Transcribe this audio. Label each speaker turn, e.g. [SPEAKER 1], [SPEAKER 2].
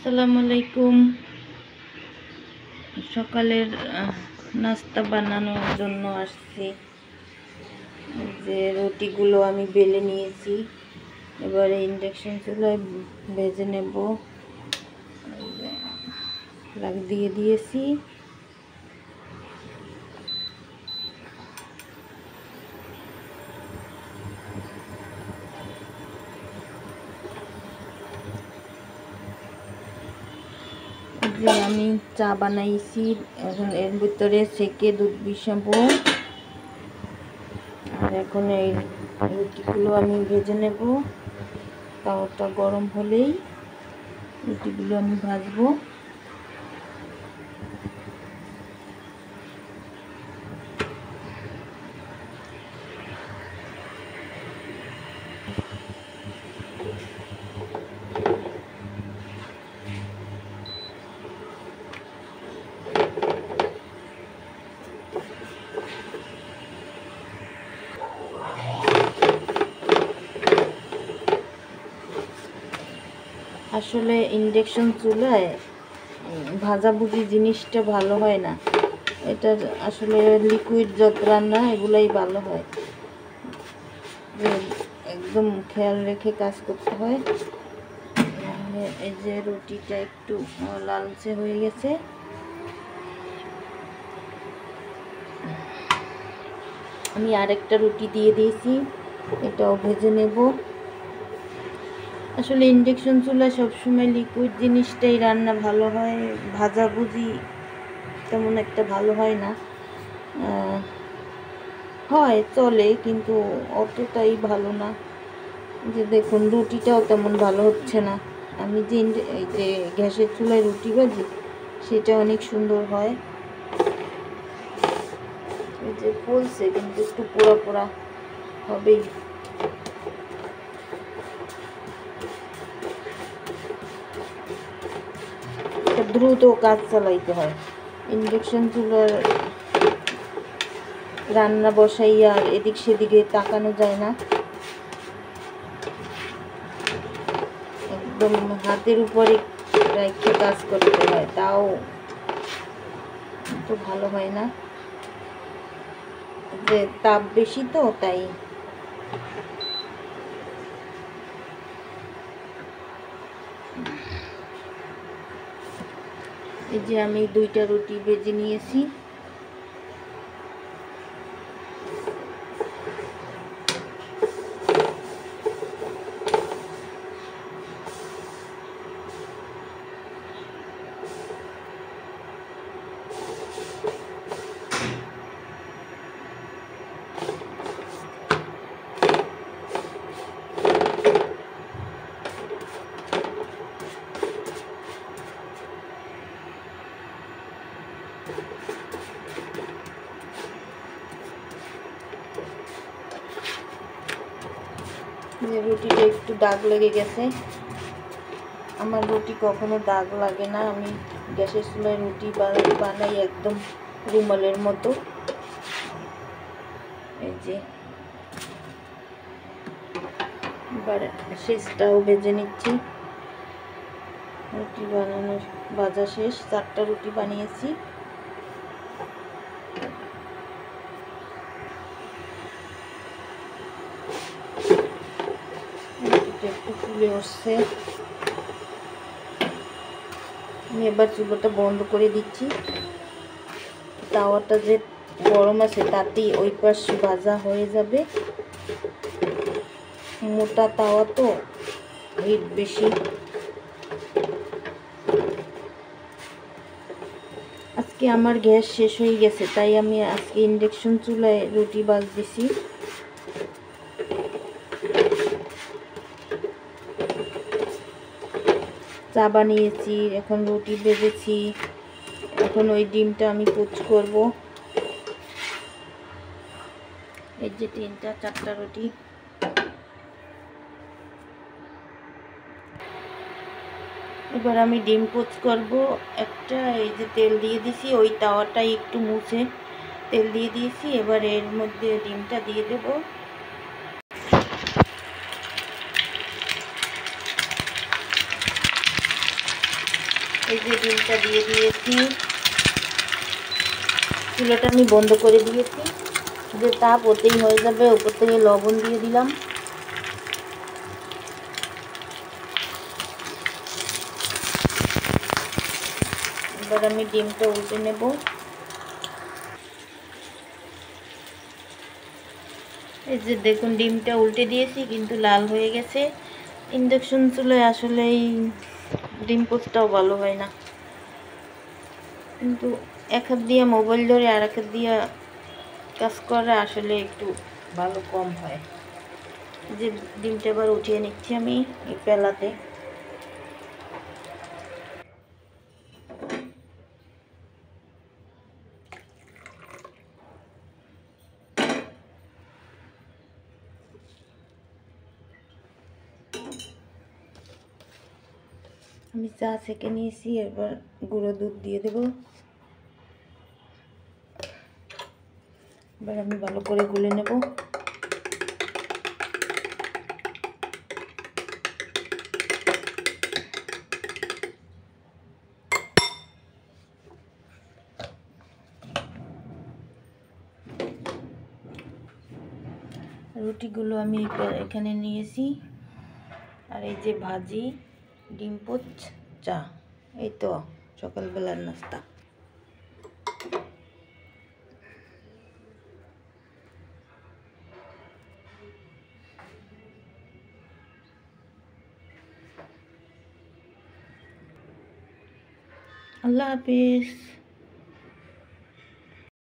[SPEAKER 1] আসসালামু আলাইকুম। সকালের নাস্তা বানানোর জন্য আসছি। যে রুটিগুলো আমি বেলে নিয়েছি, এবারে ইন্ডাকশন চুলায় ভেজে নেব। লাগ দিয়ে দিয়েছি। যে আমি চা বানাইছি, এখন এর ভিতরে সেকে দুধ মিশাবো। আর এখন এই রুটিগুলো আমি ভেজে নেব। তাওয়াটা গরম হলেই রুটিগুলো আমি ভাজবো। আসলে ইন্ডাকশন চুলায় ভাজাভুজি জিনিসটা ভালো হয় না। এটা আসলে লিকুইড যত রান্না এগুলাই ভালো হয়। একদম খেয়াল রেখে কাজ করতে হয়। এই যে রুটিটা একটু লালচে হয়ে গেছে, আমি আরেকটা রুটি দিয়ে দিয়েছি, এটাও ভেজে নেব। আসলে ইন্ডাকশন চুলায় সবসময় লিকুইড জিনিসটাই রান্না ভালো হয়, ভাজাভুজি তেমন একটা ভালো হয় না। হয় চলে, কিন্তু অতটাই ভালো না। যে দেখুন রুটিটাও তেমন ভালো হচ্ছে না। আমি যে এই যে গ্যাসের চুলায় রুটি ভাজি, সেটা অনেক সুন্দর হয়। এই যে ফুলছে, কিন্তু একটু পোড়া পোড়া হবেই। দ্রুত কাজ চালাইতে হয়। ইন্ডাকশন চুলার রান্না বসাইয়া আর এদিক সেদিকে তাকানো যায় না। একদম হাতের উপরে রেখে কাজ করতে হয়, তাও তো ভালো হয় না। যে তাপ বেশি তো তাই। এই যে আমি 2টা রুটি ভেজে নিয়েছি। যে রুটিটা একটু দাগ লেগে গেছে। আমার রুটি কখনো দাগ লাগে না। আমি গ্যাসের চুলায় রুটি বানাই একদম রুমালের মতো। এই যে এবার শেষটাও ভেজে নিচ্ছি। রুটি ভাজা শেষ। 4টা রুটি বানিয়েছি। একটু ফুলে উঠছে। আমি এবার চুলাটা বন্ধ করে দিচ্ছি। তাওয়াটা যে গরম আছে তাতেই ওই পাশ ভাজা হয়ে যাবে। মোটা তাওয়া তো, হিট বেশি। আজকে আমার গ্যাস শেষ হয়ে গেছে, তাই আমি আজকে ইন্ডাকশন চুলায় রুটি ভাজতেছি। চা বানিয়েছি, এখন রুটি ভেজেছি। এখন ওই ডিমটা আমি কুচ করব। এই যে 4টা রুটি। এবার আমি ডিম কুচ করব একটা। এই যে তেল দিয়ে দিছি, ওই তাওয়াটাই একটু মুছে তেল দিয়ে দিয়েছি। এবার এর মধ্যে ডিমটা দিয়ে দেব। এই যে ডিমটা দিয়ে দিয়েছি, চুলাটা আমি বন্ধ করে দিয়েছি, যে তাপ ওতেই হয়ে যাবে। উপর থেকে লবণ দিয়ে দিলাম। এবার আমি ডিমটা উল্টে নেব। এই যে দেখুন ডিমটা উল্টে দিয়েছি, কিন্তু লাল হয়ে গেছে। ইন্ডাকশন চুলায় আসলে এই ডিম পোস্টটাও ভালো হয় না, কিন্তু এক হাত দিয়ে মোবাইল ধরে আর এক হাত দিয়ে কাজ করে আসলে একটু ভালো কম হয়। যে ডিমটা এবার উঠিয়ে নিচ্ছি আমি এই পেলাতে। আমি চা ছেঁকে নিয়েছি, এবার গুঁড়ো দুধ দিয়ে দেব। এবার আমি ভালো করে গুলে নেব। রুটিগুলো আমি এখানে নিয়েছি, আর এই যে ভাজি, ডিম পোচ, চা, এই তো সকালবেলার নাস্তা। আল্লাহ হাফিজ।